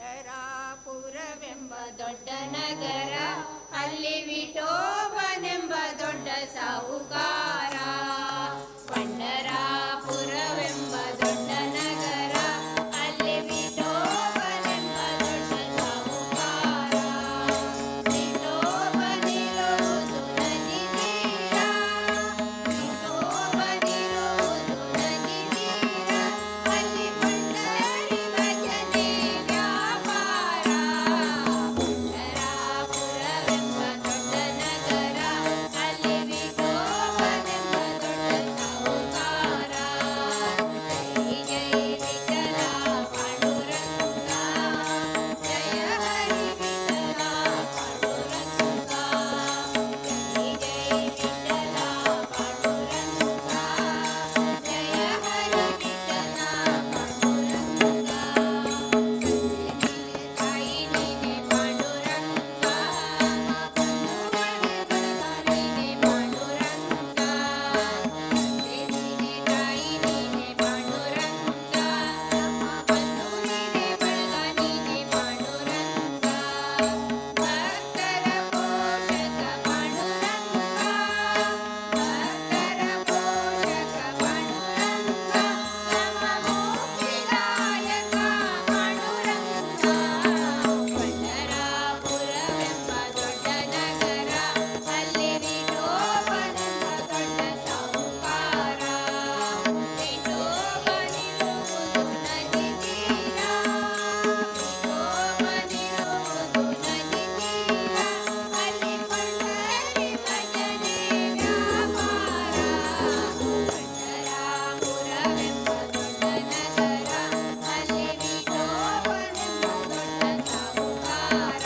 ಪಂಢರಾಪುರವೆಂಬ ದೊಡ್ಡ ನಗರ, ಅಲ್ಲಿ ವಿಠೋಬನೆಂಬ ದೊಡ್ಡ ಸಾಹುಕಾರ. ಪಂಢರಾಪುರವೆಂಬ ದೊಡ್ಡ ನಗರ, ಅಲ್ಲಿ ವಿಠೋಬನೆಂಬ ದೊಡ್ಡ ಸಾಹುಕಾರ. ವಿಠೋಬನಿರುವುದು ನದಿ ತೀರ, ವಿಠೋಬನಿರುವುದು ನದಿ ತೀರ, ಅಲ್ಲಿ ಪಂಢರಿ ಭಜನೆ ವ್ಯಾಪಾರ. ಪಂಢರಾಪುರವೆಂಬ ದೊಡ್ಡ ನಗರ, ಅಲ್ಲಿ ವಿಠೋಬನೆಂಬ ದೊಡ್ಡ ಸಾಹುಕಾರ. ಜೈ ಜೈ ವಿಠಲ ಪಾಂಡುರಂಗ, ಜಯ ಹರಿ ವಿಠಲ ಪಾಂಡುರಂಗ. ಜೈ ಜೈ ವಿಠಲ ಪಾಂಡುರಂಗ, ಜಯ ಹರಿ ವಿಠಲ ಪಾಂಡುರಂಗ. ತಾಯಿ ನೀನೆ ಪಾಂಡುರಂಗ, ನೀನೆ ಪಾಂಡುರಂಗ. ನೀನೆ ತಾಯಿ ನೀನೆ ಪಾಂಡುರಂಗ, ಬಂಧು ನೀನೆ ಬಳಗ ನೀನೆ ಪಾಂಡುರಂಗ. ಭಕ್ತರ ಪೋಷಕ ಪಾಂಡುರಂಗ, ಭಕ್ತರ ಪೋಷಕ ಪಾಂಡುರಂಗ, ನಮ್ಮ ಮುಕ್ತಿದಾಯಕ ಪಾಂಡುರಂಗ. ಪಂಢರಾಪುರವೆಂಬ ದೊಡ್ಡ ನಗರ, ಅಲ್ಲಿ ವಿಠೋಬನೆಂಬ ದೊಡ್ಡ ಸಾಹುಕಾರ. ವಿಠೋಬನಿರುವುದು ನದಿ ತೀರ, ವಿಠೋಬನಿರುವುದು ನದಿ ತೀರ, ಅಲ್ಲಿ ಪಂಢರಿ ಭಜನೆ ವ್ಯಾಪಾರ. ಪಂಢರಾಪುರವೆಂಬ ದೊಡ್ಡ ನಗರ, ಅಲ್ಲಿ ವಿಠೋಬನೆಂಬ ದೊಡ್ಡ ಸಾಹುಕಾರ.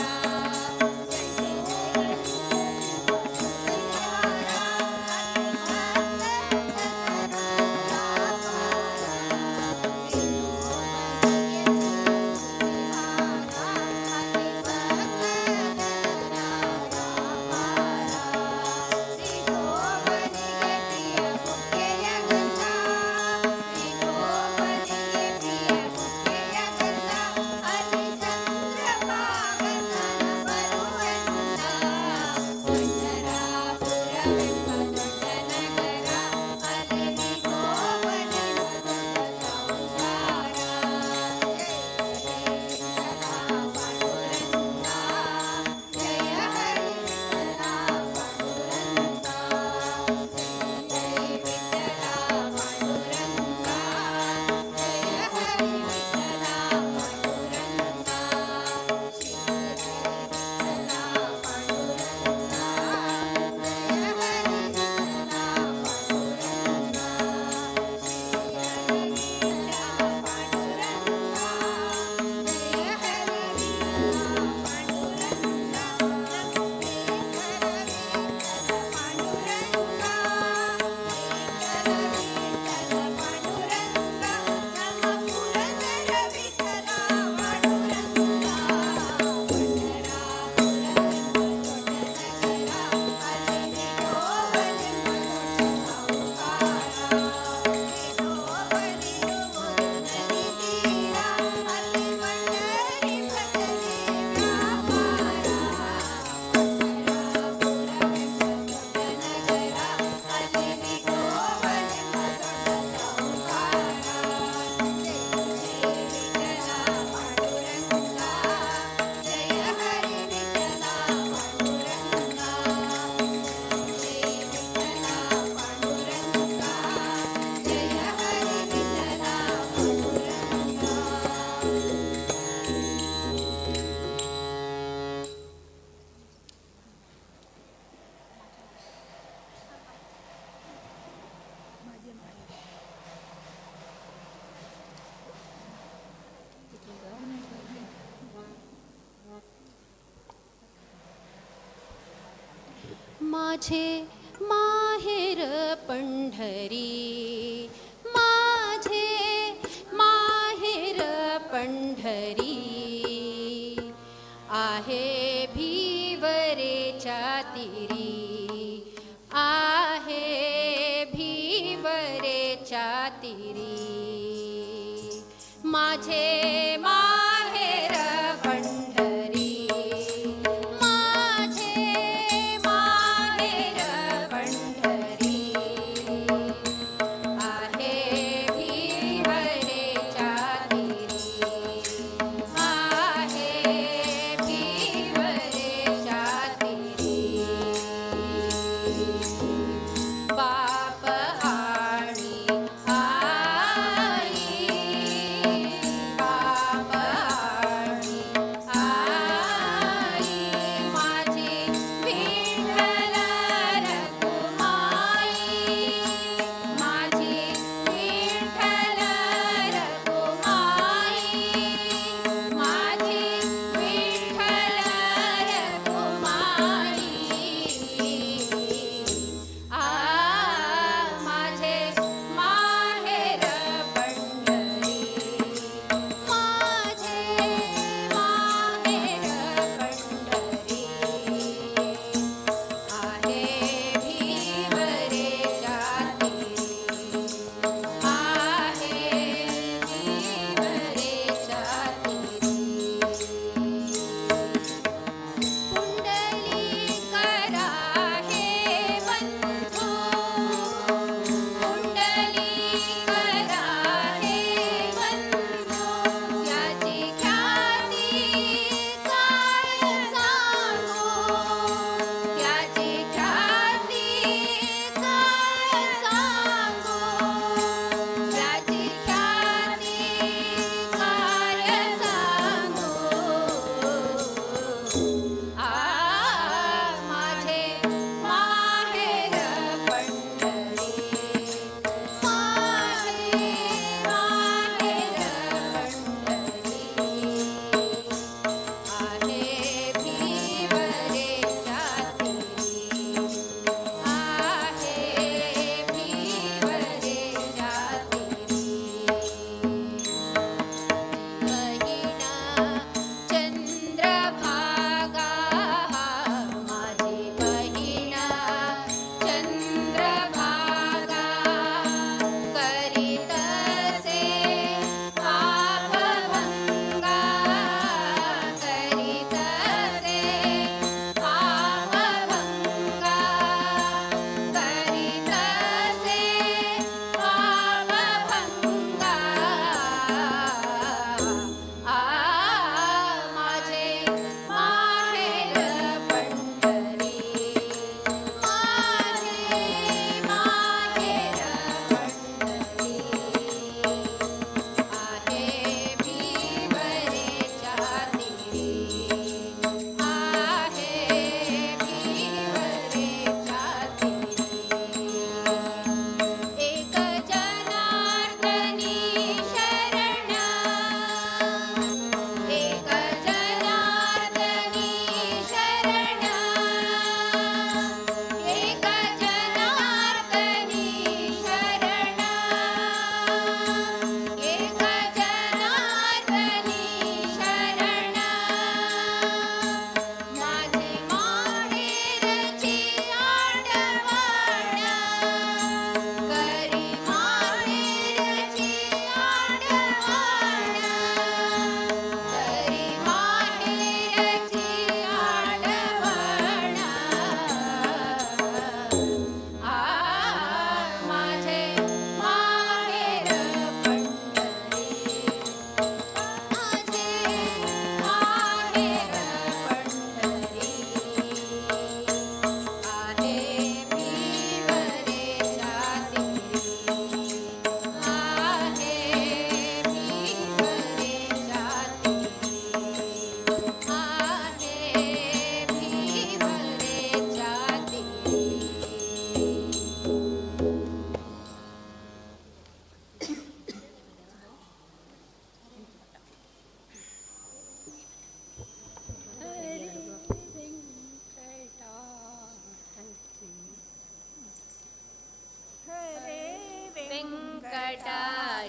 माझे माहेर पंढरी, माझे माहेर पंढरी, आहे भिवरेच्या तीरी, आहे भिवरेच्या तीरी. माझे माहेर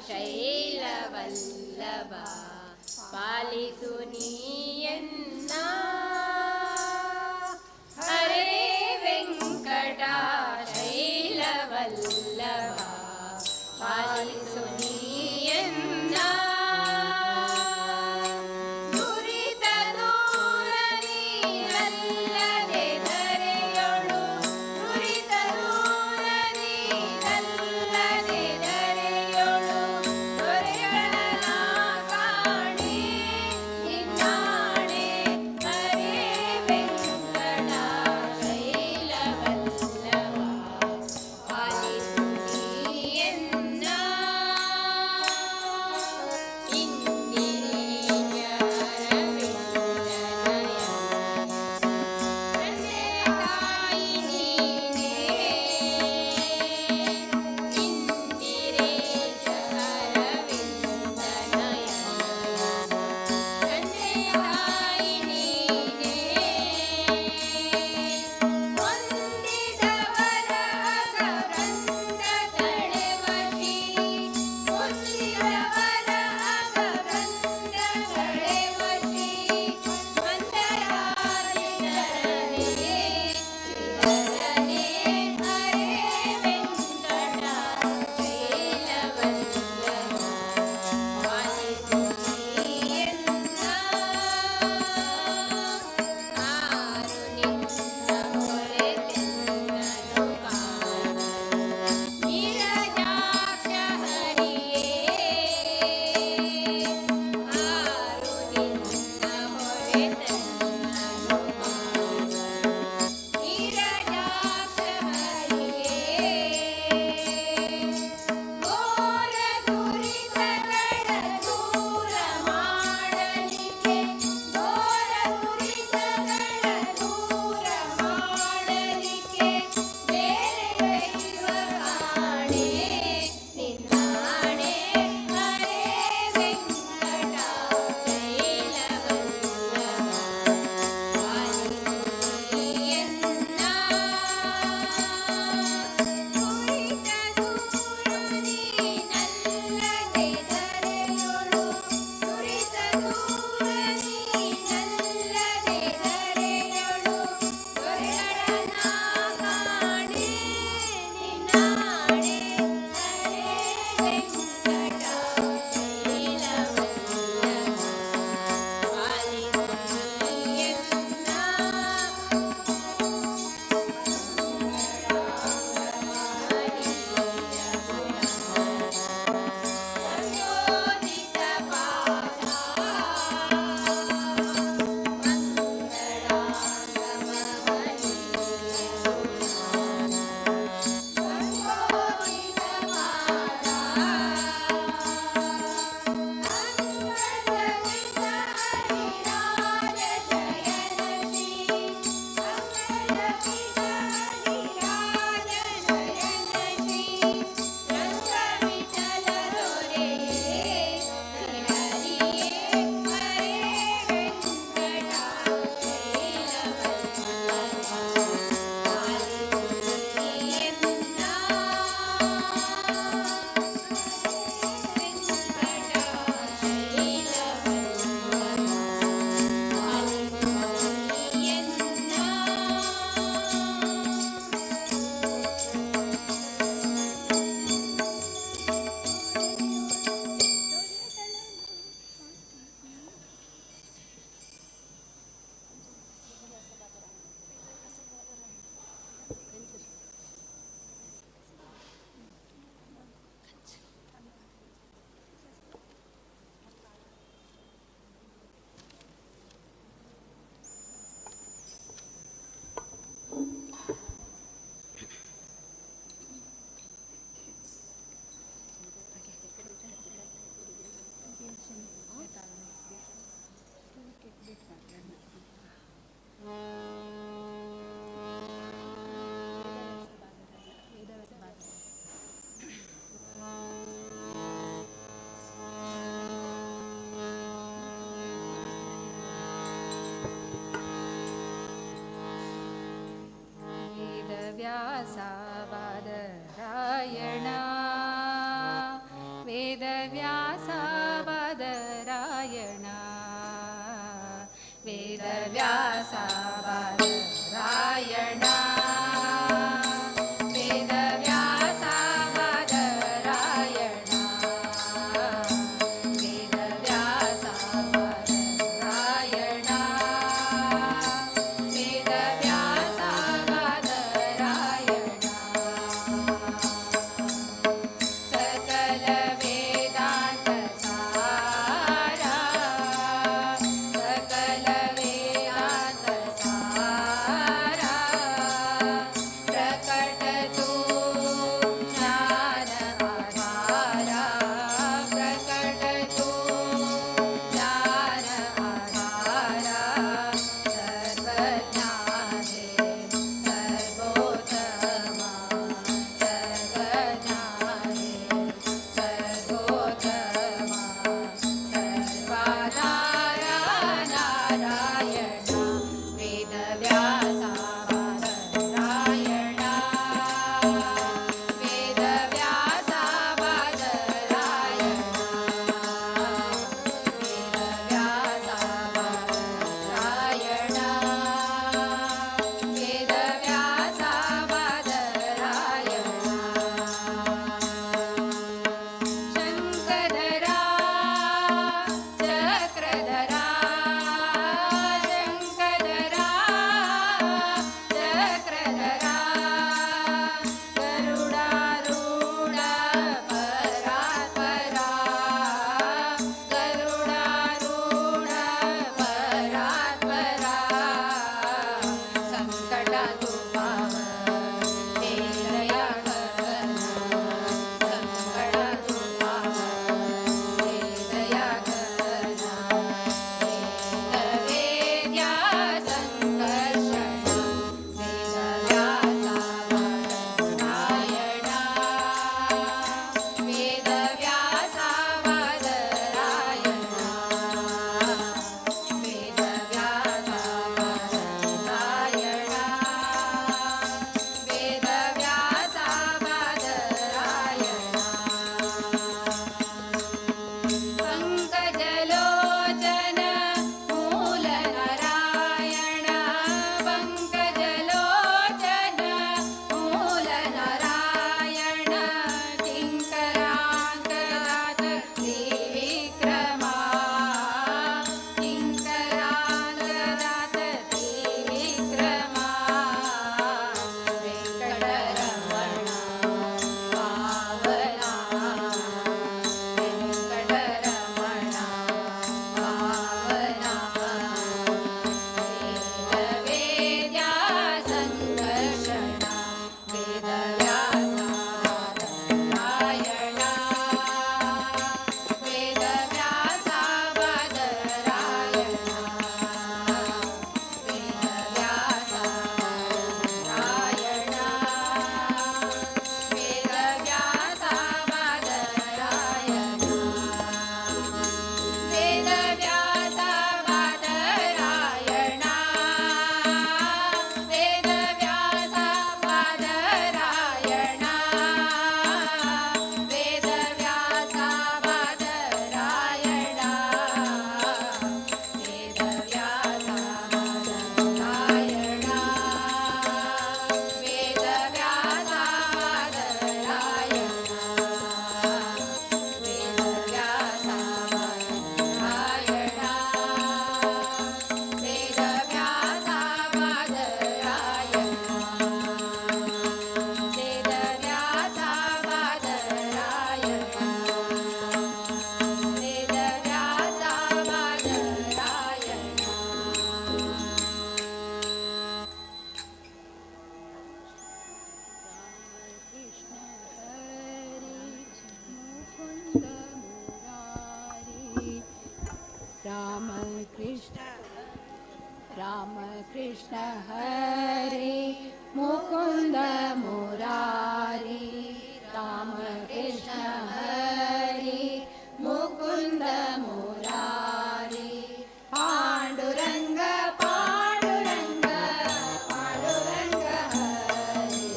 ಶೈಲವಲ್ಲಭ ಪಾಲಿಸು ನೀಯನ್ನ ಹರೇ ವೆಂಕಟ ಶೈಲವಲ್ಲಭ ಪಾಲಿಸು ನೀಯನ್ನ ದುರಿತ ದೂರ ನೀನಲ್ಲದೆ ಧರೆಯೊಳು ದುರಿತ ದೂರ ನೀನಲ್ಲದೆ ಧರೆಯೊಳು ದೊರೆಯೊಳನ ಕಾಣಿ ನಿನ್ನ वेदव्यासा बादरायणा वेदव्यासा बादरायणा वेदव्यासा बादरायणा वेदव्यासा बादरायणा सकल वेदांत सारा सकल वेदांत सारा प्रकट तू ज्ञान आधारा प्रकट तू ज्ञान आधारा सर्वज्ञाने सर्वोत्तमा सर्वज्ञाने सर्वोत्तमा सर्वाधारा नारायण वेदव्यासा बादरायणा वेदव्यासा बादरायणा वेदव्यासा बादरायणा वेदव्यासा बादरायणा शङ्कधरा चक्रधरा शङ्कधरा चक्रधरा गरुडारूढ परात्परा गरुडारूढ परात्परा संकट तु पाव हे दया करना संकट तु पाव हे दया करना वेदवेद्या संकर्षण वेदव्यासा बादरायणा वेदव्यासा बादरायणा वेदव्यासा बादरायणा वेदव्यासा बादरायणा पंकजलोचन मूलनारायण पंकजलोचन मूलनारायण किङ्करान्तदात त्रिविक्रमा किङ्करान्तदात त्रिविक्रमा वेङ्कटरमण पावना वेङ्कटरमण पावना वेदवेद्या संकर्षण वेदव्यासा बादरायणा वेदव्यासा बादरायणा वेदव्यासा बादरायणा वेदव्यासा बादरायणा वेदव्यासा बादरायणा वेदव्यासा बादरायणा वेदव्यासा बादरायणा वेदव्यासा बादरायणा वेदव्यासा बादरायणा वेदव्यासा बादरायणा वेदव्यासा बादरायणा वेदव्यासा बादरायणा वेदव्यासा रामकृष्ण हरे मुकुन्द मुरारी रामकृष्ण हरे मुकुन्द मुरारी पाण्डुरङ्ग पाण्डुरङ्ग पाण्डुरङ्ग हरे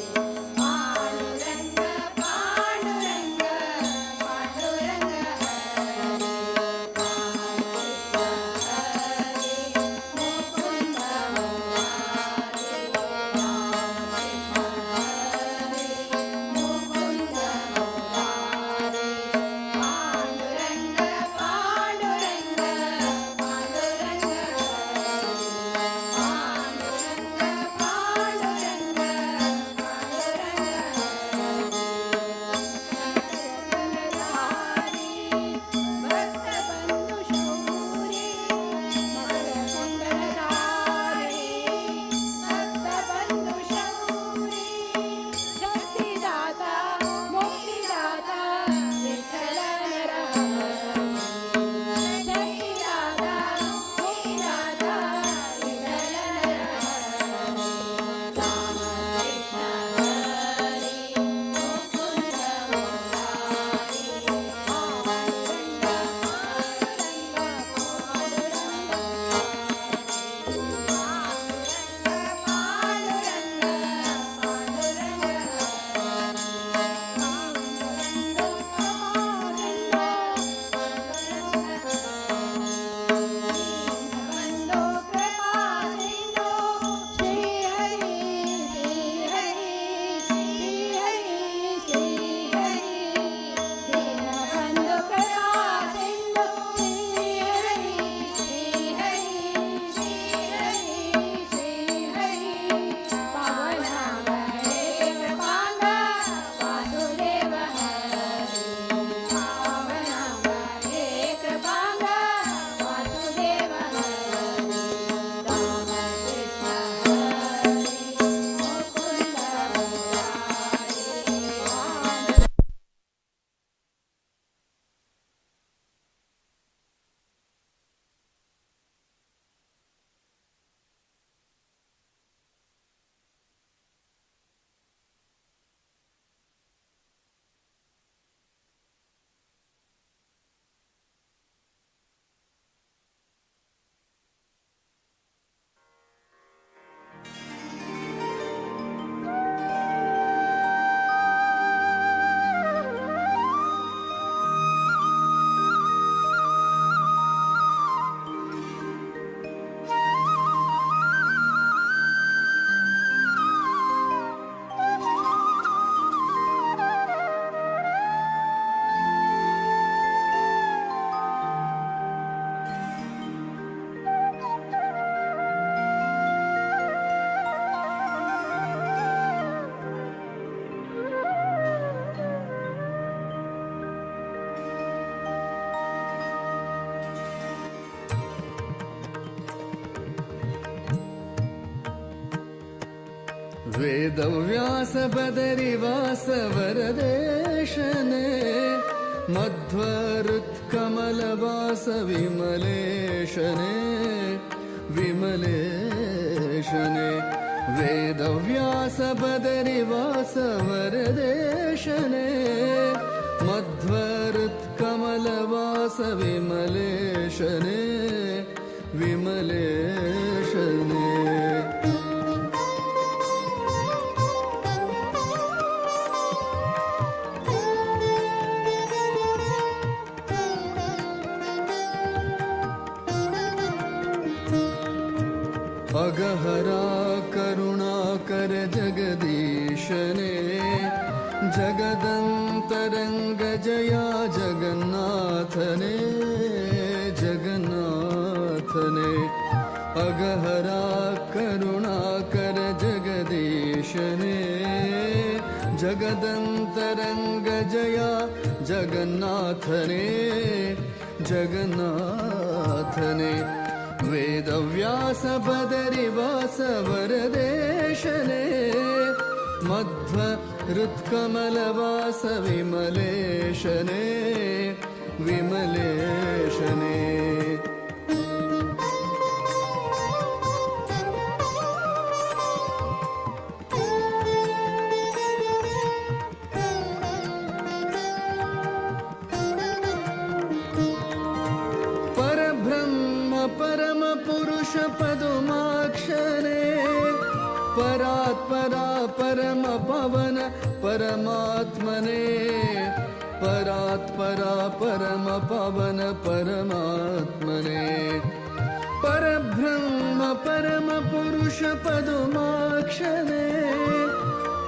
पाण्डुरङ्ग पाण्डुरङ्ग पाण्डुरङ्ग हरे वेदव्यास बदरिवास वरदेशने मध्वरुत्कमलवास विमलेशने विमलेशने वेदव्यास बदरिवास वरदेशने मध्वरुत्कमलवास विमलेशने विमलेशने अगहरा करुणाकर जगदीशने जगदन्तरङ्ग जया जगन्नाथने जगन्नाथने अगहरा करुणाकर जगदीशने जगदन्तरङ्ग जया जगन्नाथने जगन्नाथने वेदव्यास बदरिवास वरदेशने मध्वरुत्कमलवास विमलेशने विमलेशने परम पुरुष पदुमाक्षरे परात्परा परम पवन परमात्मने परात्परा परम पवन परमात्मने परब्रह्म परम पुरुष पदुमाक्षरे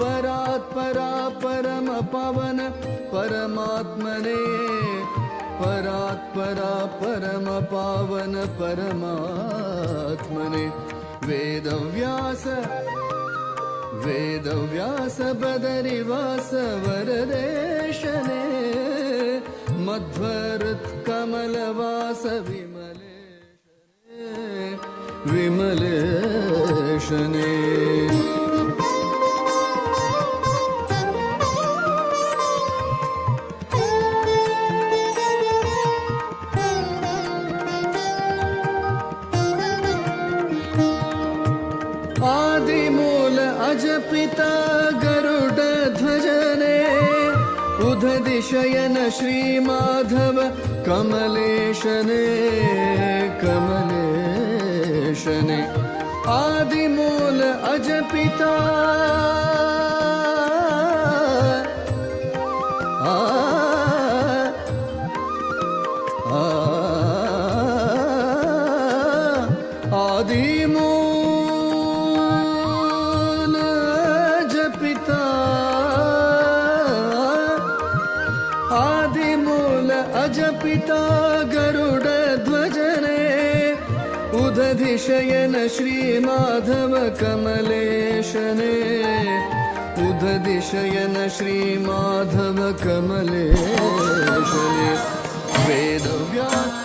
परात्परा परम पवन परमात्मने परात्परा परम पावन परमात्मने वेदव्यास बदरिवास वरदेशने मध्वरुत्कमलवास विमलेशने विमलेशने आदिमूल अजपिता गरुड ध्वजने उदधिशयन श्रीमाधव कमलेशने कमलेशने आदिमूल अजपिता आदिमूल आदिमूल अजपिता गरुड ध्वजने उदधिशयन श्रीमाधव कमलेशने उदधिशयन श्रीमाधव कमलेशने वेदव्यास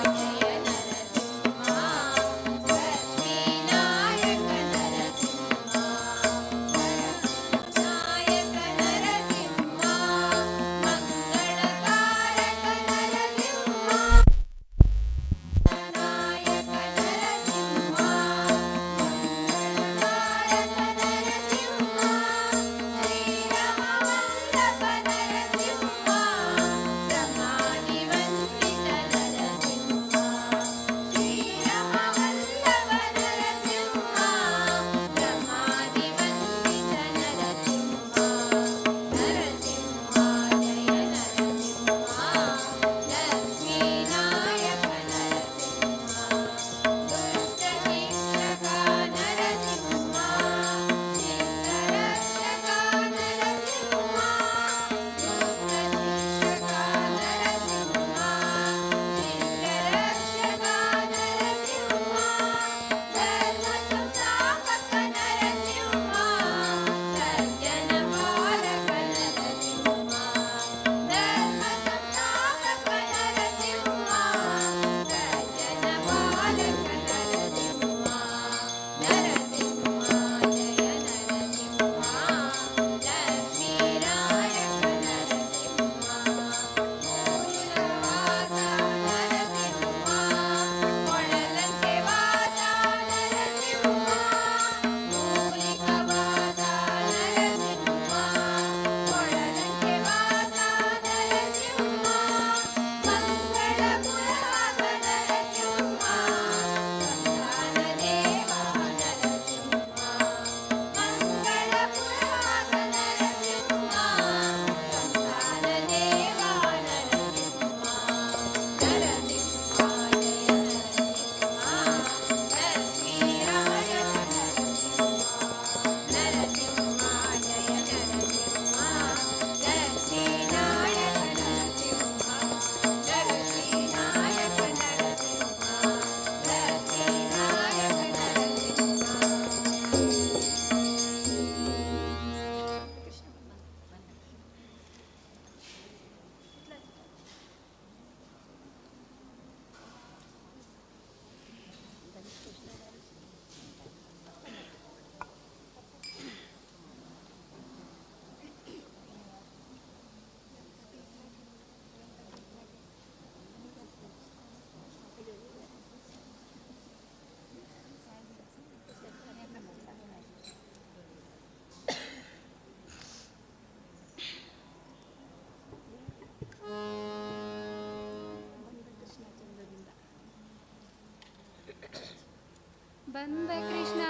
ಬಂದ ಕೃಷ್ಣ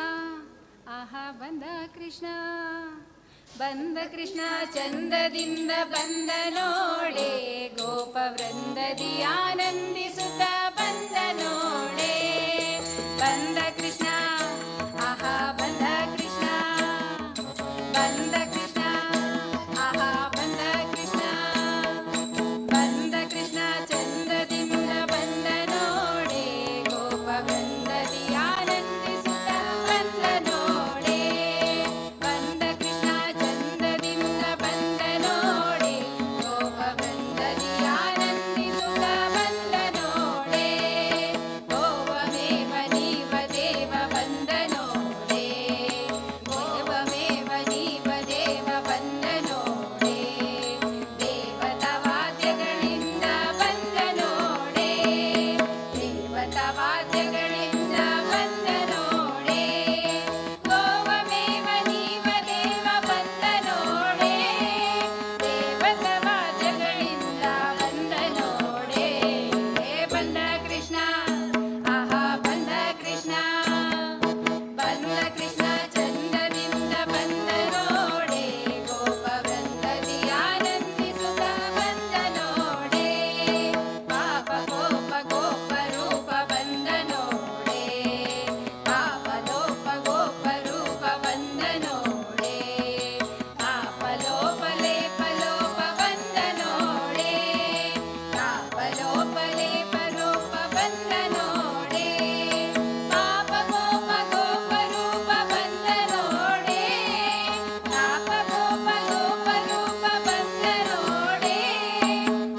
ಆಹಾ ಬಂದ ಕೃಷ್ಣ ಬಂದ ಕೃಷ್ಣ ಚಂದದಿಂದ ಬಂದ ನೋಡೆ ಗೋಪ ವೃಂದದಿ ಆನಂದಿಸುತ್ತ ಬಂದ ನೋಡೆ ಬಂದ ಕೃಷ್ಣ ಆಹಾ ಬಂದ ಕೃಷ್ಣ ಬಂದ ಕೃಷ್ಣ ಆಹಾ ಬಂದ ಕೃಷ್ಣ ಬಂದ ಕೃಷ್ಣ ಚಂದದಿಂದ ಬಂದ ನೋಡೆ ಗೋಪ ವೃಂದದಿ ಆನಂದಿಸುತ್ತ ಬಂದ ನೋಡೆ ಬಂದ ಕೃಷ್ಣ ಚಂದದಿಂದ ಬಂದ ನೋಡೆ ಗೋಪ ವೃಂದದಿ ಆನಂದಿಸುತ್ತ ಬಂದ ನೋಡೆ ಗೋವಮೇವ ನೀವ ದೇವ ಬಂದ ನೋಡೆ ಗೋವಮೇವ ನೀವ ದೇವ ಬಂದ ನೋಡೆ ದೇವತಾ ವಾದ್ಯಗಳಿಂದ ಬಂದ ನೋಡೆ ದೇವತಾ ವಾದ್ಯಗಳಿಂದ ಬಂದ ನೋಡೆ ಗೋವಮೇವ ನೀವ ದೇವ ಬಂದ ನೋಡೆ ದೇವತಾ ವಾದ್ಯಗಳಿಂದ ಬಂದ ನೋಡೆ ಬಂದ ಕೃಷ್ಣ ಆಹಾ ಬಂದ ಕೃಷ್ಣ ಬಂದ ಕೃಷ್ಣ ಚಂದದಿಂದ ಬಂದ ನೋಡೆ ಗೋಪ ವೃಂದದಿ ಆನಂದಿಸುತ್ತ ಬಂದ ನೋಡೆ ಪಾಪ ಗೋಪ ಗೋಪ ರೂಪ ಬಂದ ನೋಡೆ ಪಾಪ ಲೋಪ ಗೋಪ ರೂಪ ಬಂದ ನೋಡೆ ಪಾಪ ಲೋಪ ಲೇಪ ಲೋಪ ಬಂದ ನೋಡೆ ಪಾಪ ಲೋಪ ಲೇಪ ಲೋಪ ಬಂದ ನೋಡೆ ಪಾಪ ಗೋಪ ಗೋಪ ರೂಪ ಬಂದ ನೋಡೆ ಪಾಪ ಗೋಪ ಗೋಪ ರೂಪ ಬಂದ ನೋಡೆ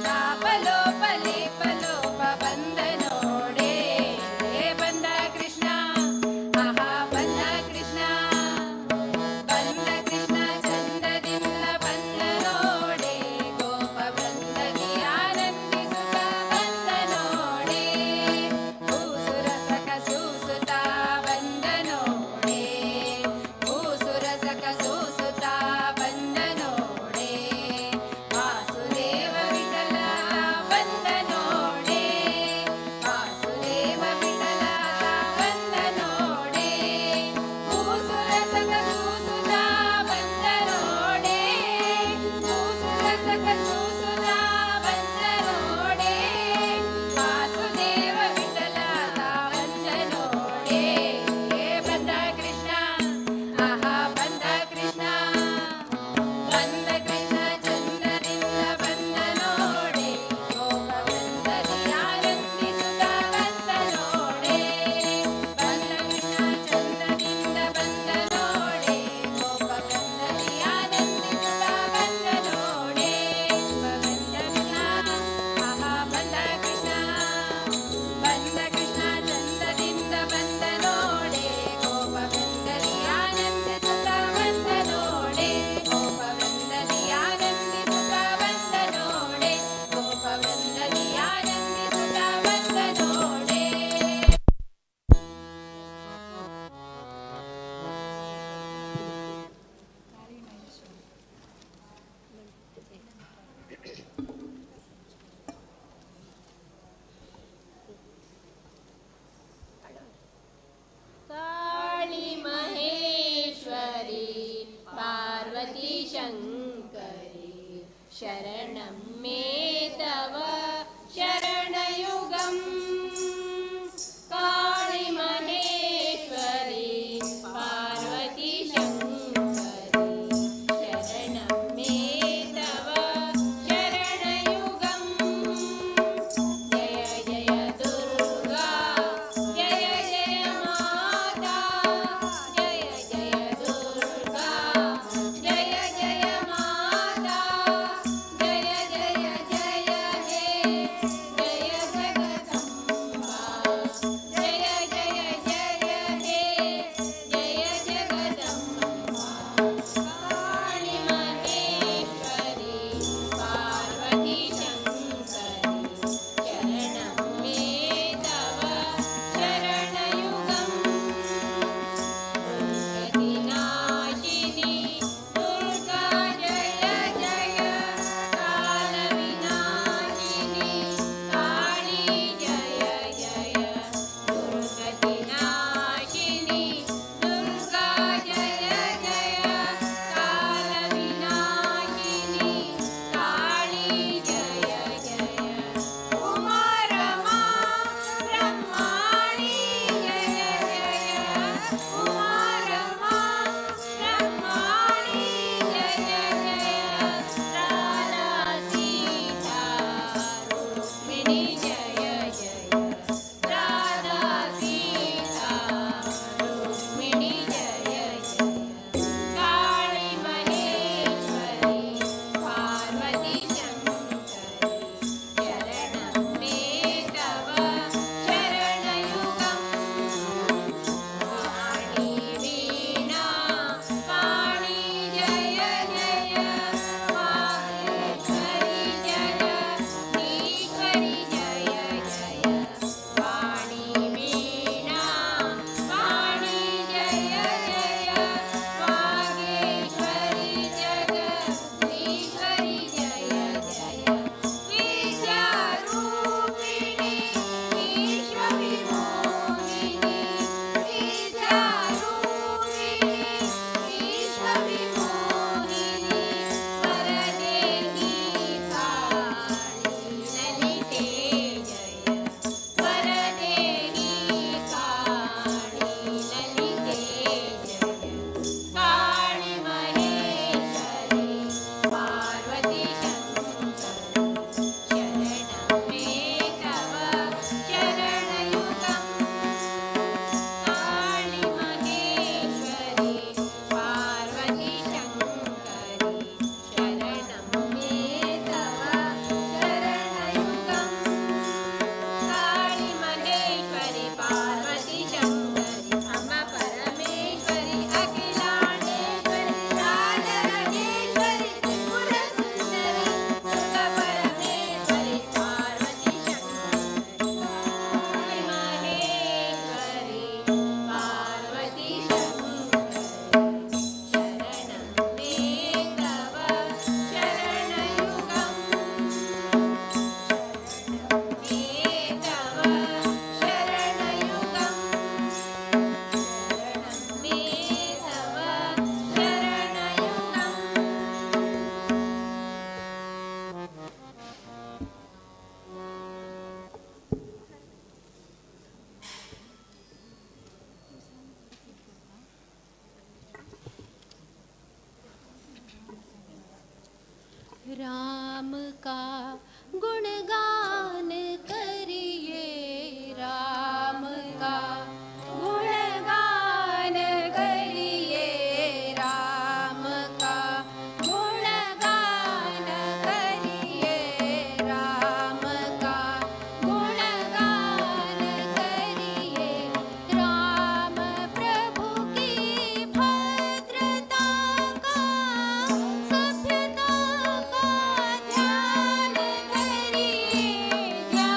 ಪಾಪ ಲೋಪ ಲೇಪ ಲೋಪ ಬಂದ ನೋಡೆ ಬಂದ ಕೃಷ್ಣ ಆಹಾ ಬಂದ ಕೃಷ್ಣ ಬಂದ ಕೃಷ್ಣ ಚಂದದಿಂದ ಬಂದ ನೋಡೆ ಗೋಪ ವೃಂದದಿ ಆನಂದಿಸುತ್ತ ಬಂದ ನೋಡೆ ಭೂಸುರ ಸಖ ಸೂಸುತ್ತ ಬಂದ ನೋಡೆ ಭೂಸುರ ಸಖ ಸೂಸುತ್ತ ಬಂದ ನೋಡೆ ವಾಸುದೇವ ವಿಠಲ ಬಂದ ನೋಡೆ ವಾಸುದೇವ ವಿಠಲ ಬಂದ ನೋಡೆ ಭೂಸುರ ಸಖ ಸೂಸುತ್ತ ಬಂದ ನೋಡೆ ಭೂಸುರ ಸಖ ಸೂಸುತ್ತ ಬಂದ ನೋಡೆ ವಾಸುದೇವ ವಿಠಲ ಬಂದ ನೋಡೆ ಬಂದ ಕೃಷ್ಣ ಆಹಾ ಬಂದ ಕೃಷ್ಣ ಬಂದ ಕೃಷ್ಣ ಚಂದದಿಂದ ಬಂದ ನೋಡೆ ಗೋಪ ವೃಂದದಿ ಆನಂದಿಸುತ್ತ ಬಂದ ನೋಡೆ ಬಂದ ಕೃಷ್ಣ ಚಂದದಿಂದ ಬಂದ ನೋಡೆ ಗೋಪ ವೃಂದದಿ ಆನಂದಿಸುತ್ತ ಬಂದ ನೋಡೆ ಬಂದ ಕೃಷ್ಣ ಆಹಾ ಬಂದ ಕೃಷ್ಣ ಬಂದ ಕೃಷ್ಣ ಚಂದದಿಂದ ಬಂದ ನೋಡೆ ಗೋಪ ವೃಂದದಿ ಆನಂದಿಸುತ್ತ ಬಂದ ನೋಡೆ ಗೋಪ ವೃಂದದಿ ಆನಂದಿಸುತ್ತ ಬಂದ ನೋಡೆ ಗೋಪ ವೃಂದದಿ ಆನಂದಿಸುತ್ತ ಬಂದ ನೋಡೆ काली महेश्वरी पार्वती शङ्करी शरणं मे तव शरणयुगम् काली महेश्वरी पार्वती शङ्करी शरणं मे तव शरणयुगम् जय जय दुर्गा जय जय माता जय जय दुर्गा जय जय माता जय जय जय राम का गुणगान करिए, राम का गुणगान करिए, राम का गुणगान करिए, राम का गुणगान करिए। राम प्रभु की भद्रता का, सभ्यता का ध्यान करिए, ध्यान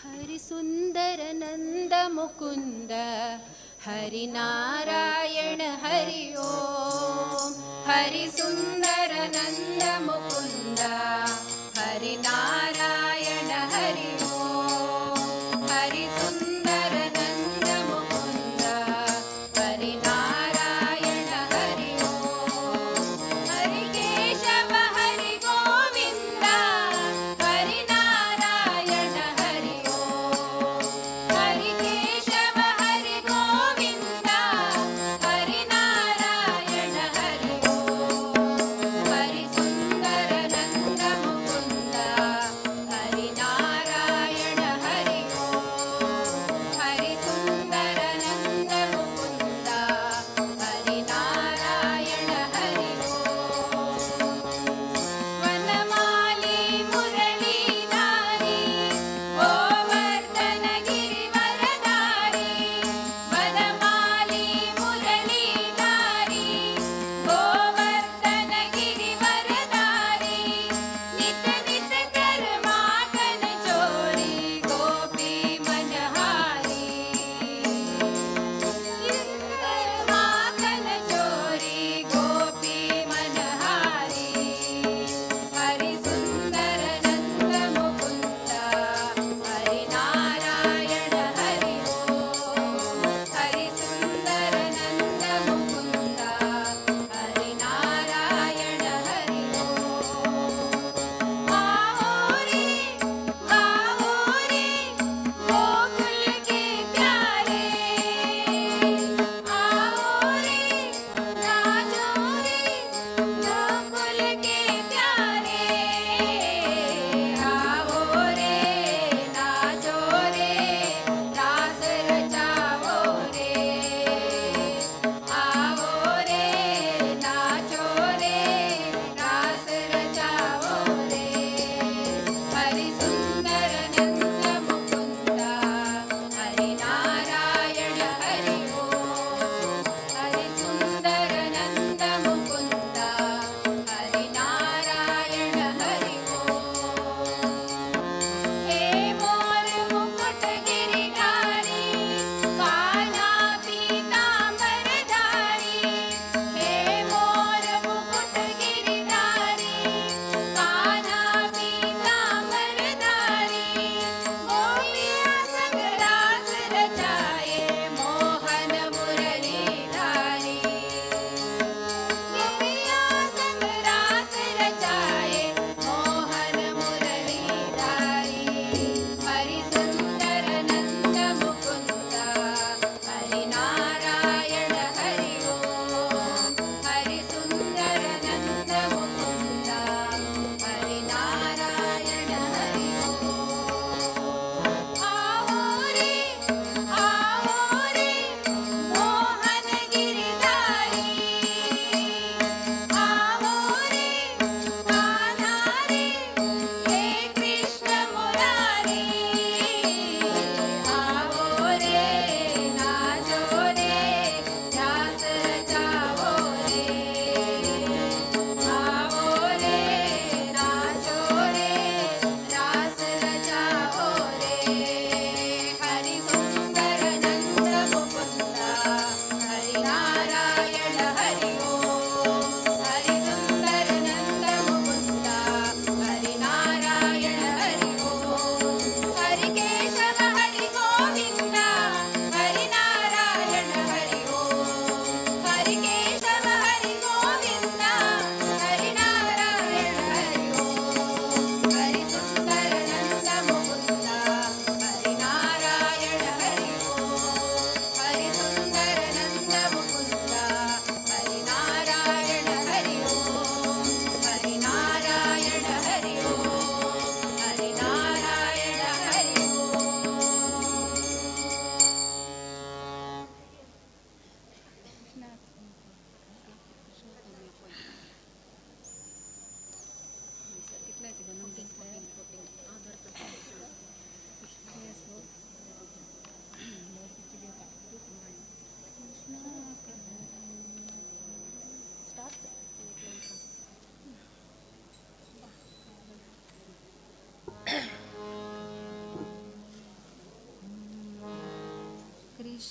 हरि सुंदर नंद मुकुंद हरि नारायण हरि ओम हरि सुंदर नंद मुकुंद हरि नारायण हरि ओम हरि सुंदर नंद मुकुंद हरि नारायण हरि ओम हरि केशव हरि गोविंद हरि नारायण हरि ओम हरि केशव हरि गोविंद हरि नारायण हरि ओम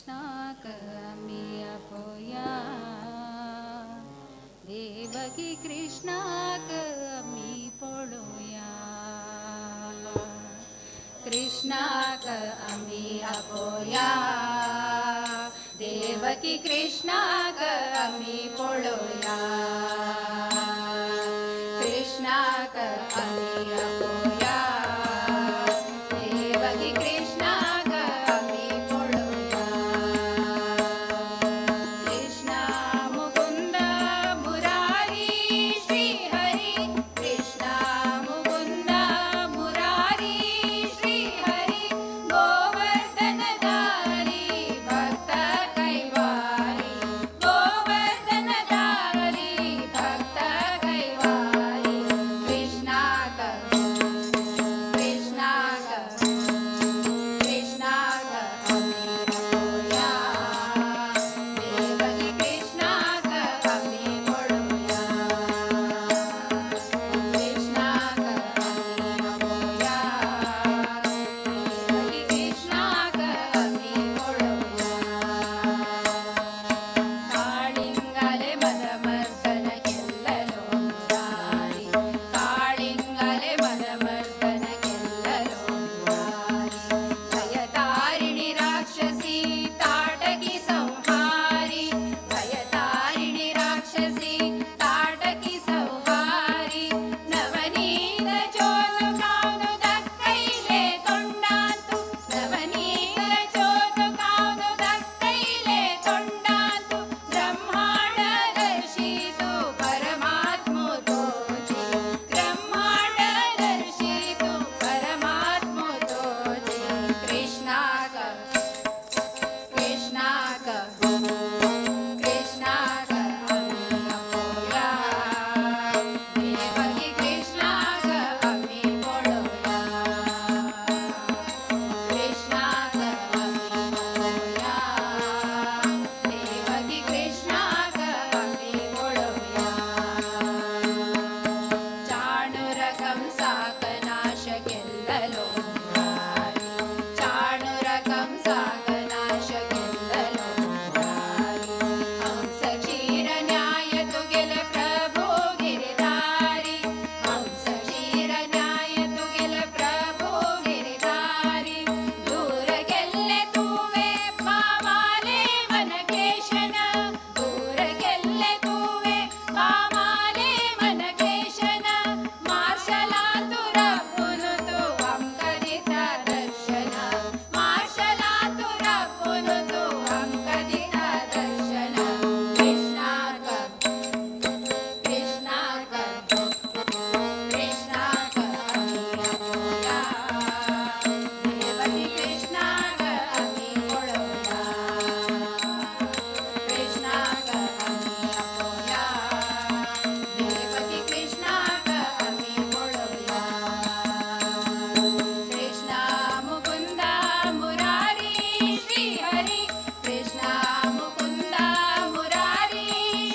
कृष्णाक आमी आपोया देवकी कृष्णाक आमी पळोया कृष्णाक आमी आपोया देवकी कृष्णाक आमी पळोया कृष्णाक आमी आपोया देवकी कृष्णाक आमी पळोया कृष्णा मुकुंद मुरारी श्री हरी कृष्णा मुकुंद मुरारी श्री हरी गोवर्धनधारी भक्त कैवारी गोवर्धनधारी भक्त कैवारी कृष्णाक कृष्णाक कृष्णाक आमी आपोया देवकी कृष्णाक आमी पळोया कृष्णाक आमी आपोया देवकी कृष्णाक आमी पळोया काळिंगले मदमर्दन केल्ललो मुरारी काळिंगले मदमर्दन केल्ललो मुरारी भयतारिणि राक्षसी ताटकी संहारी भयतारिणि राक्षसी ताटकी संहारी नवनीत चोदुकावनु दಕ್ಕೈಲೆ ಕೊಂಡಾತು ನವನೀತ ಚೋದುಕಾವನು ದಕ್ಕೈಲೆ ಕೊಂಡಾತು ಬ್ರಹ್ಮಾಂಡ ದರ್ಶಿತು ಪರಮಾತ್ಮ ತೋಚಿ ಬ್ರಹ್ಮಾಂಡ ದರ್ಶಿತು ಪರಮಾತ್ಮ ತೋಚಿ ಕೃಷ್ಣಾಕ ಕೃಷ್ಣಾಕ कृष्णाक आमी आपोया देवकी कृष्णाक आमी पळोया कृष्णाक आमी आपोया देवकी कृष्णाक आमी पळोया चाणूरकं साकनाश केल्ललो मुरारी चाणूरकं साकनाश केल्ललो मुरारी हंस क्षीर न्याय तुगेले प्रभु गिरिधारी हंस क्षीर न्याय तुगेले प्रभु गिरिधारी दूर गेल्ले तुवे पामाले मनकेशन दूर गेल्ले तुवे पामाले मनकेशन मार्शलातुरपुनु तु अंकदित दर्शन मार्शलातुरपुनु तु अंकदित दर्शन कृष्णाक कृष्णाक कृष्णाक आमी आपोया देवकी कृष्णाक आमी पळोया कृष्णाक आमी आपोया देवकी कृष्णाक आमी पळोया कृष्णा मुकुंद मुरारी श्री हरी कृष्णा मुकुंद मुरारी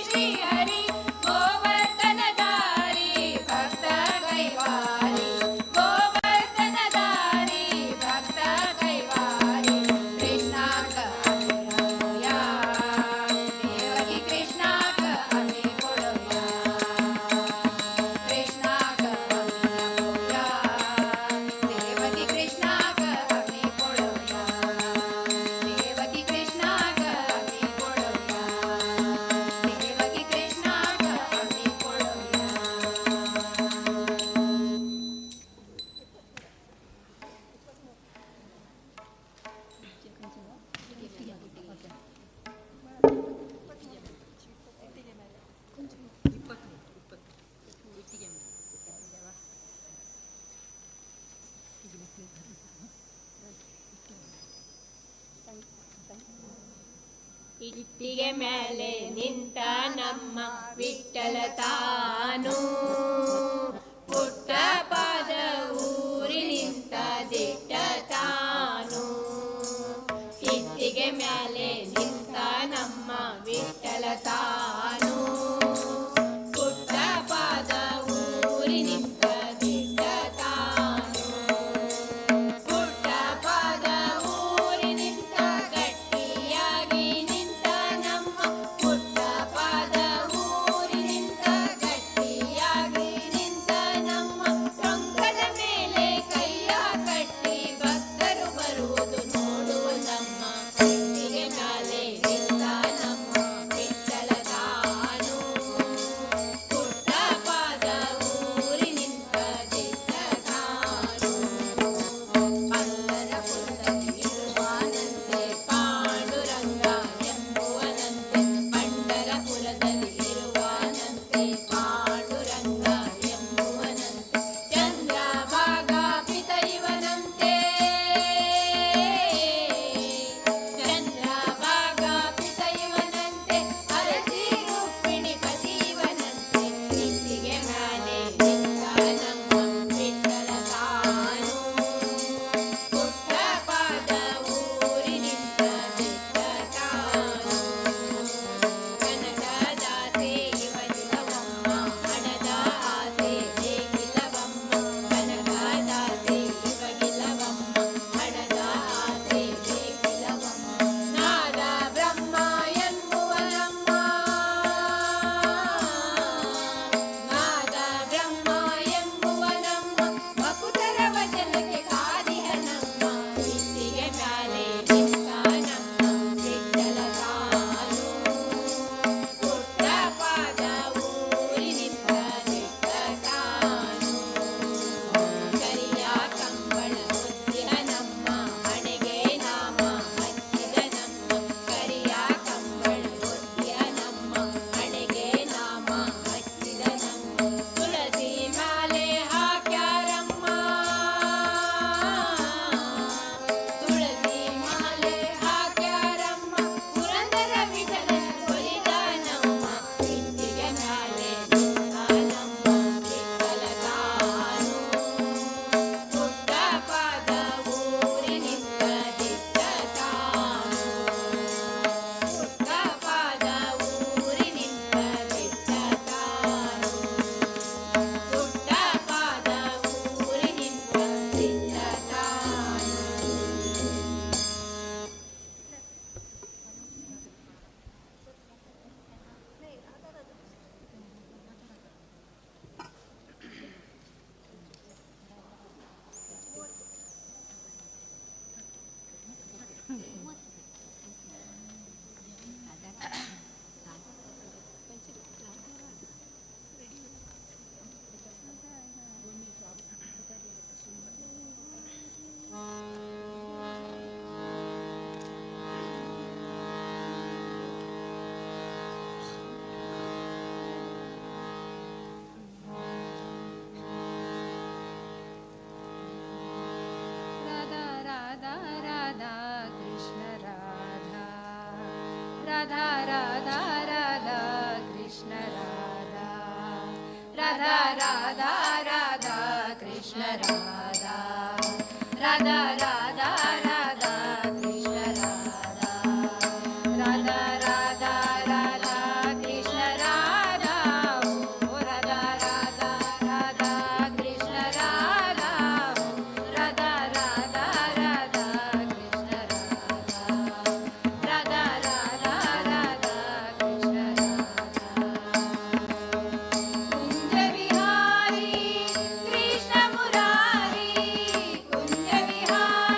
श्री हरी गोवर्धनधारी भक्त कैवारी गोवर्धनधारी भक्त कैवारी कृष्णाक आमी आपोया देवकी कृष्णाक आमी पळोया कृष्णाक आमी आपोया देवकी कृष्णाक आमी पळोया देवकी कृष्णाक आमी पळोया देवकी कृष्णाक आमी पळोया ಇಟ್ಟಿಗೆ ಮೇಲೆ ನಿಂತ ನಮ್ಮ ವಿಠ್ಠಲ ತಾನು ಪುಟ್ಟ ಪಾದ ಊರಿ ನಿಂತ ದಿಟ್ಟ ತಾನು ಇಟ್ಟಿಗೆ ಮೇಲೆ ನಿಂತ ನಮ್ಮ ವಿಠ್ಠಲ ತಾನು ಪುಟ್ಟ ಪಾದ ಊರಿ ನಿಂತ ದಿಟ್ಟ ತಾನು ಪುಟ್ಟ ಪಾದ ಊರಿ ನಿಂತ ಗಟ್ಟಿಯ राधा राधा राधा कृष्ण राधा राधा राधा राधा कृष्ण राधा ओ राधा राधा राधा कृष्ण राधा ओ राधा राधा राधा कृष्ण राधा राधा राधा कृष्ण कुंज विहारी कृष्ण मुरारी कुंज विहारी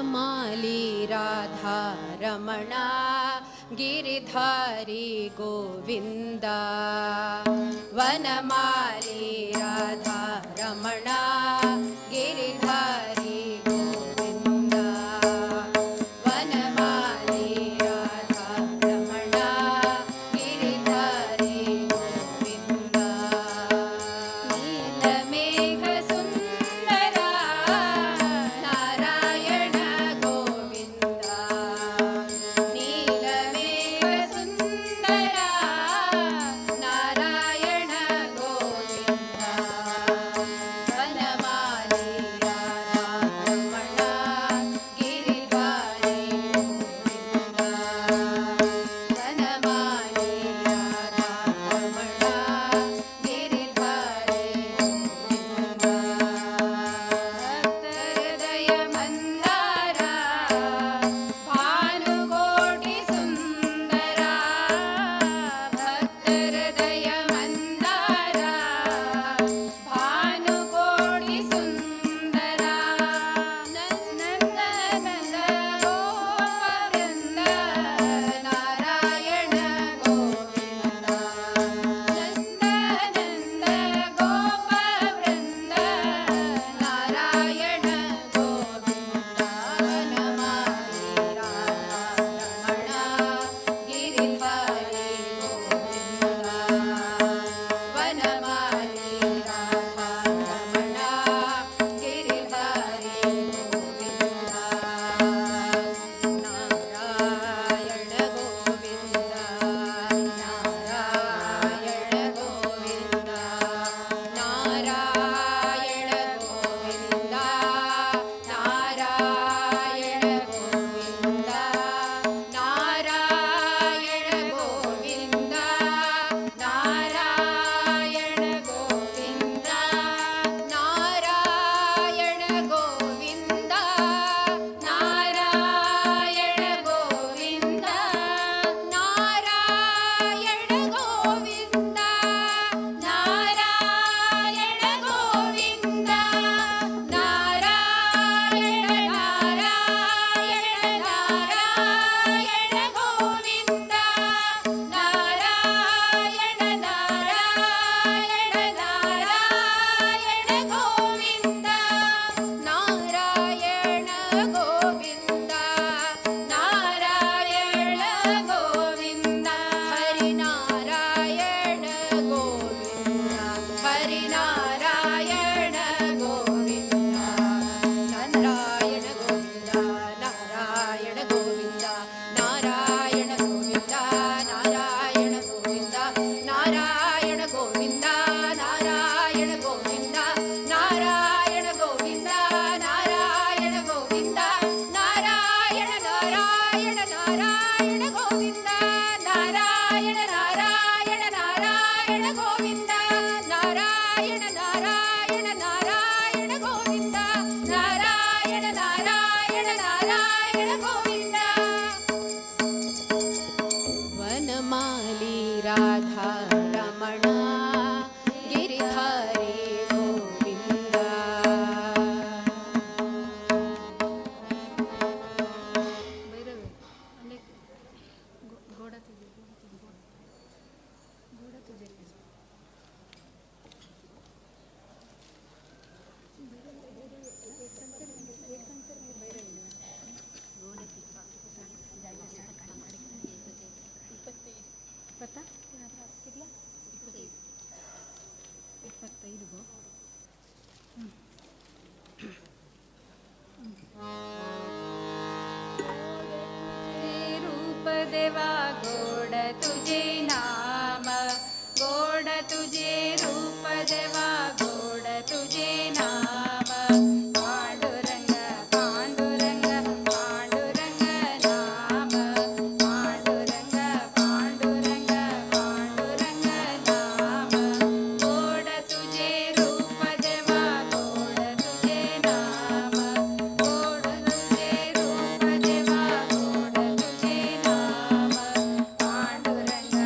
वनमाली राधा रमण गिरिधारी गोविंद वनमाली राधा रमण गिरिधारी गोविंद वनमाली राधा रमण गिरिधारी गोविंद नीलमेघ सुंदर नारायण गोविंद नीलमेघ सुंदर नारायण गोविंद वनमाली राधा रमण गिरिधारी गोविंद वनमाली राधा रमण गिरिधारी गोविंद भक्तहृदय मंदार भानुकोटि सुंदर भक्तहृदय मंदार भानुकोटि सुंदर नंदनंदन गोपवृंद नारायण गोविंद नंदनंदन गोपवृंद नारायण गोविंद वनमाली राधा रमण गिरिधारी गोविंद वनमाली राधा रमण गिरिधारी गोविंद नारायण गोविंद नारायण गोविंद नारायण गोविंद नारायण गोविंद नारायण गोविंद नारायण गोविंद नारायण गोविंद नारायण गोविंद नारायण गोविंद नारायण गोविंद नारायण नारायण नारायण गोविंद नारायण नारायण नारायण गोविंद नारायण गोविंद नारायण गोविंद हरि नारायण गोविंद हरि नारायण गोविंद नारायण गोविंद नारायण गोविंद नारायण गोविंद नारायण गोविंद नारायण गोविंद नारायण गोविंद नारायण गोविंद नारायण गोविंद नारायण नारायण नारायण गोविंद नारायण नारायण नारायण गोविंद नारायण नारायण नारायण गोविंद नारायण नारायण नारायण गोविंद वनमाली राधा रमण गिरिधारी गोविंद रूप देवा गोड तुझे नाम गोड तुझे रूप देवा गोड तुझे नाम पांडुरंग पांडुरंग पांडुरंग नाम पांडुरंग पांडुरंग पांडुरंग नाम गोड तुझे रूप देवा गोड तुझे नाम गोड तुझे रूप देवा गोड तुझे नाम पांडुरंग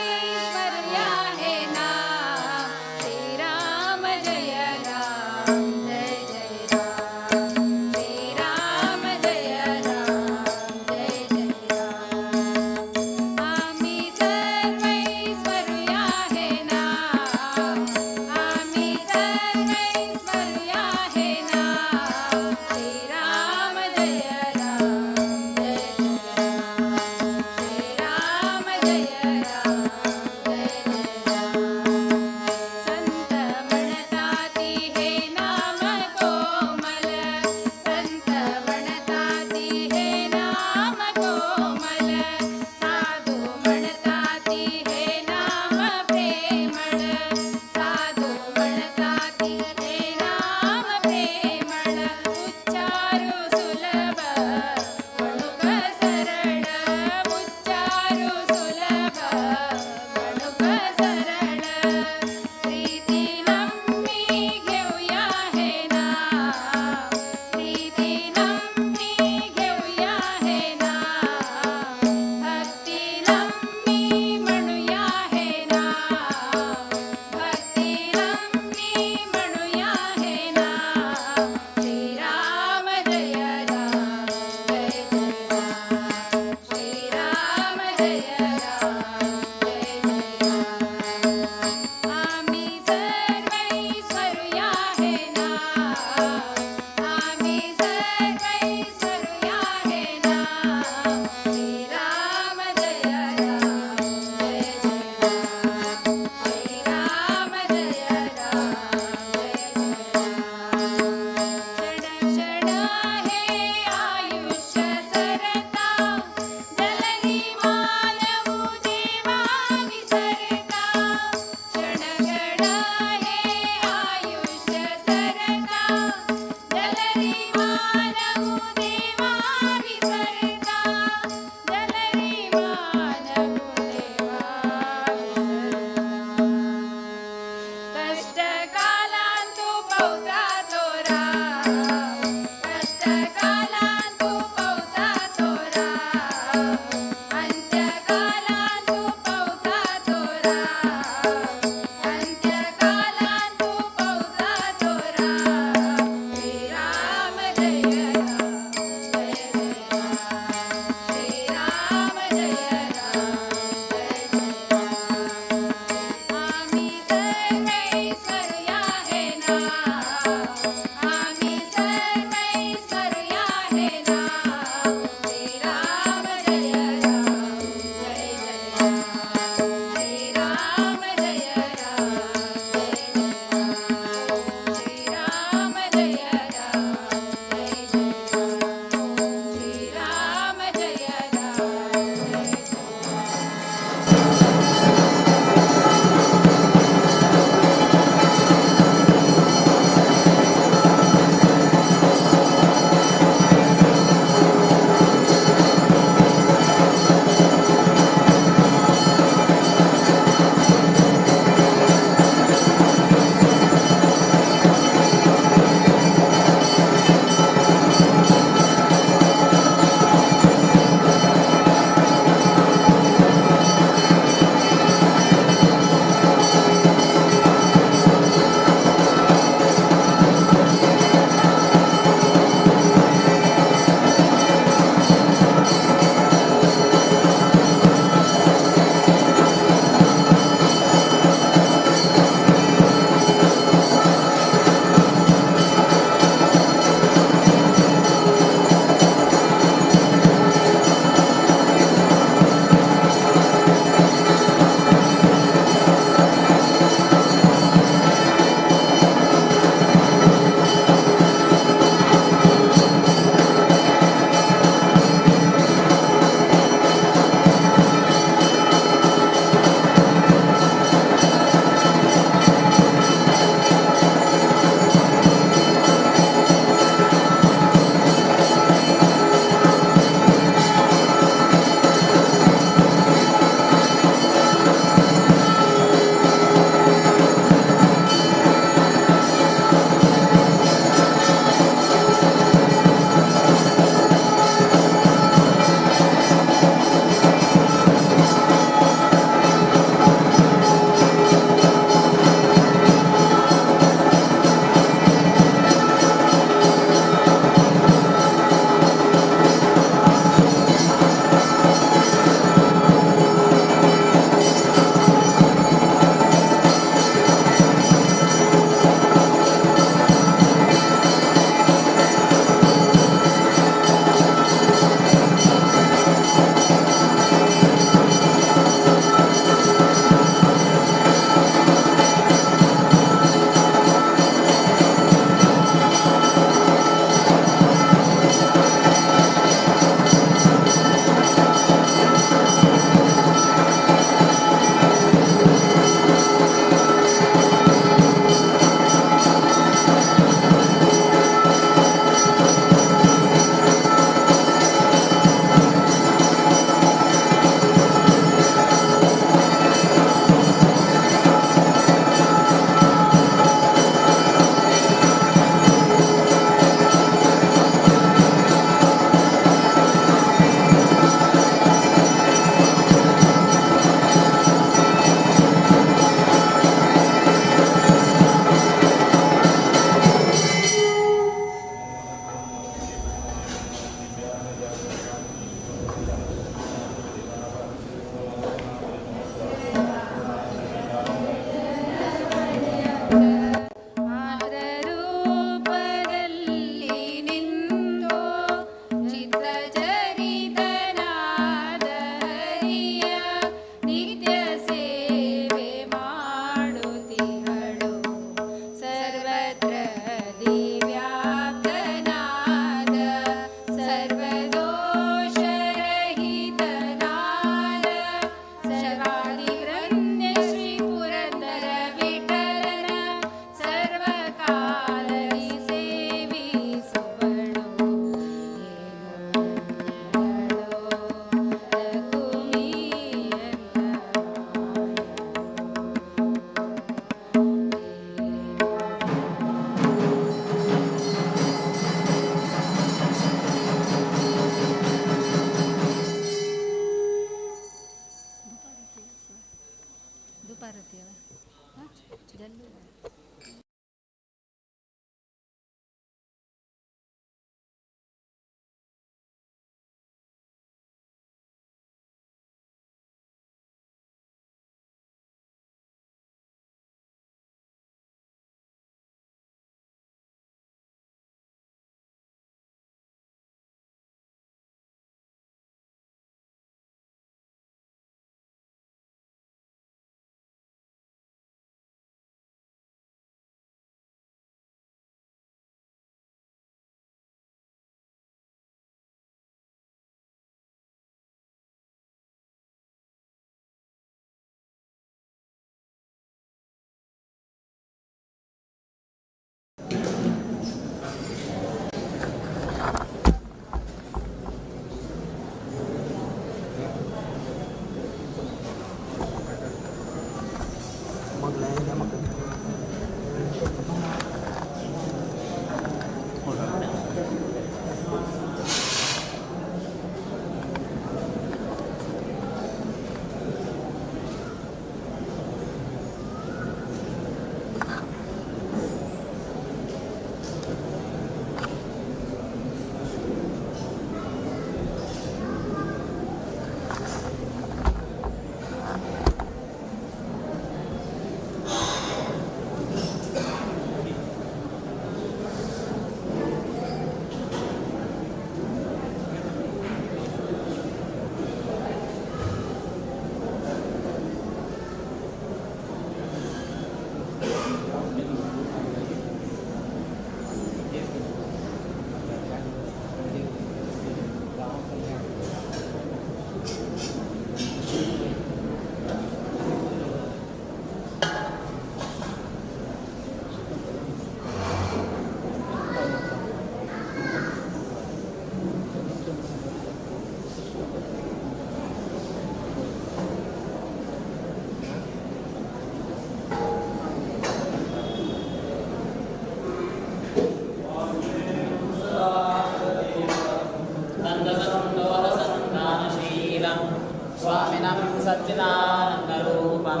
स्वामिनं सच्चिदानन्दरूपं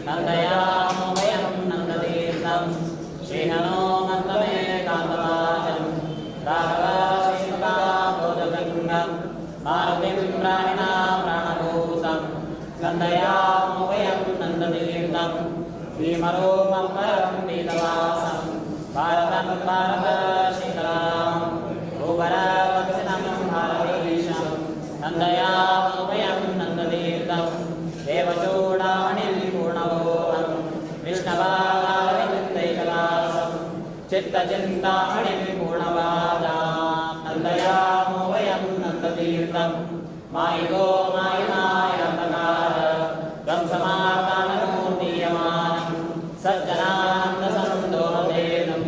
नन्दयामो वयं नन्दतीर्थं श्रीहनो मन्दमेकान्तवाचं राघवशीलकाबोधगङ्गं मारुतिं प्राणिनां प्राणभूतं नन्दयामो वयं नन्दतीर्थं श्रीमरूपं परं पीतवासं भारतं भारतशीतलां भूवरवक्षिणं भारतीशं नन्दयामो वयं नन्दतीर्थं देवचूडामणिं पूर्णभोगं विष्णवागारविन्दैकदासं चित्तचिन्तामणिं पूर्णवादां नन्दयामो वयं नन्दतीर्थं मायिको मायिनायन्तकार तं समाकानमूर्तीयमानं सज्जनानन्दसन्दोहदेनं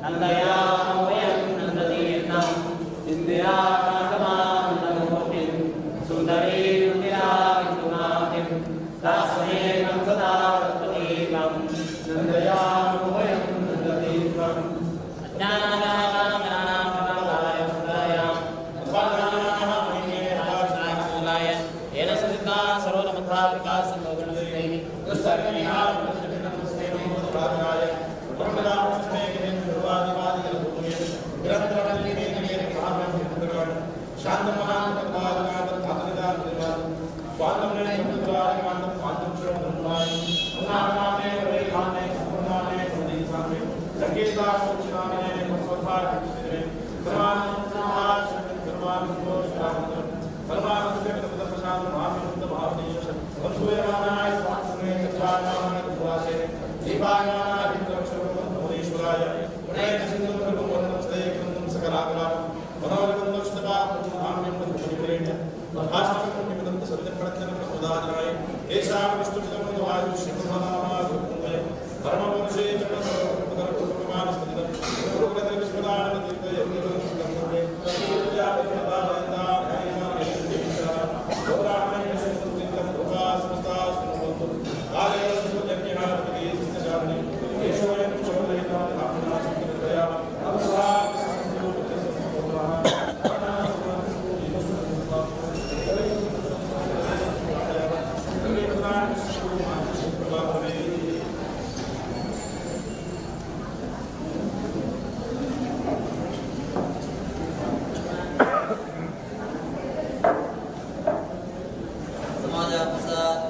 नन्दयामो वयं नन्दतीर्थं इन्दिराकान्तमानन्दमूर्तिं सुन्दरीरुचिराविन्दुनाथिं दास्महेकं सदा प्रतीकं नन्दयामो वयं नन्दतीर्थम् अज्ञानागामनानामनाय मूलाय येन सदिता सर्वोन्मत्वाविकासं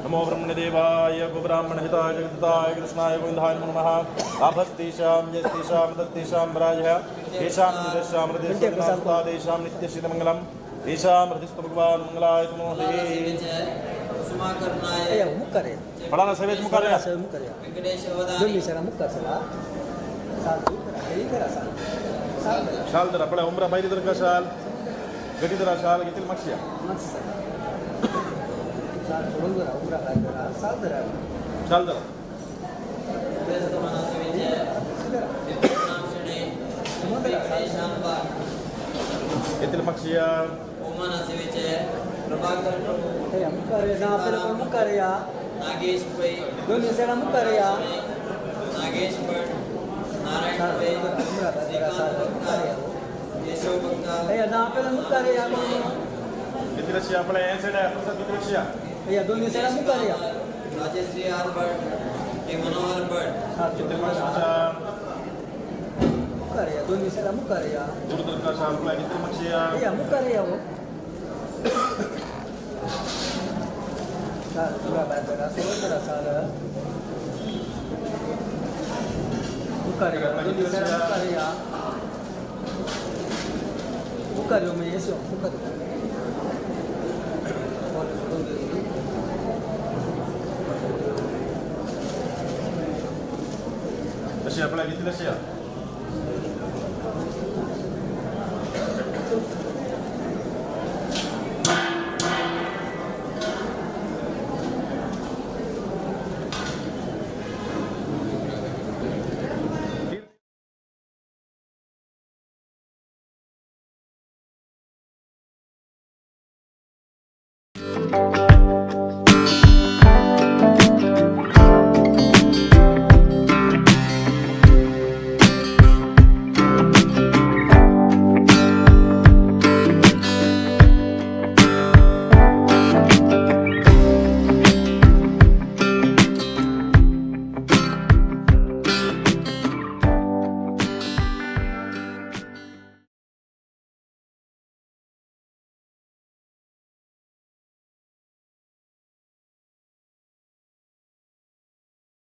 नमो ब्रह्मदेवाय गोब्राह्मणहिताय जगद्धाय कृष्णाय गोविन्दाय नमः आभस्तेषां यस्तेषां तस्तेषां राजः तेषां निदर्शां हृदयस्तादेषां नित्यशीतमङ्गलं तेषां हृदयस्तु भगवान् मंगलाय तमो पढ़ाना सेवेज मुकर शाल दरा पड़ा उम्र बाई दर का शाल गटी दरा शाल कितने मक्सिया शाल दरा कितने मक्सिया नागेश पै दोन्ही साईडला मुक्कारे या नागेश भट नारायण पै श्रीकांत भक्ता केशव भक्ता अय्या ना आपल्याला मुक्कारे या किती लक्ष आपल्या या साईड आहे प्रसाद किती लक्ष अय्या दोन्ही साईडला मुक्कारे या राजश्री आर भट हे मनोहर भट हा किती लक्ष मुक्कारे या दोन्ही साईडला मुक्कारे या दूरदर्शन आपल्या किती लक्ष अय्या मुक्कारे या हो चालेल तुला बाय बघा सोबत करा चालेल मुक्कारे या दोन्ही साईडला मुक्कारे या मुक्कारे हो मी येसो मुक्कारे लक्ष आपल्या किती लक्ष Thank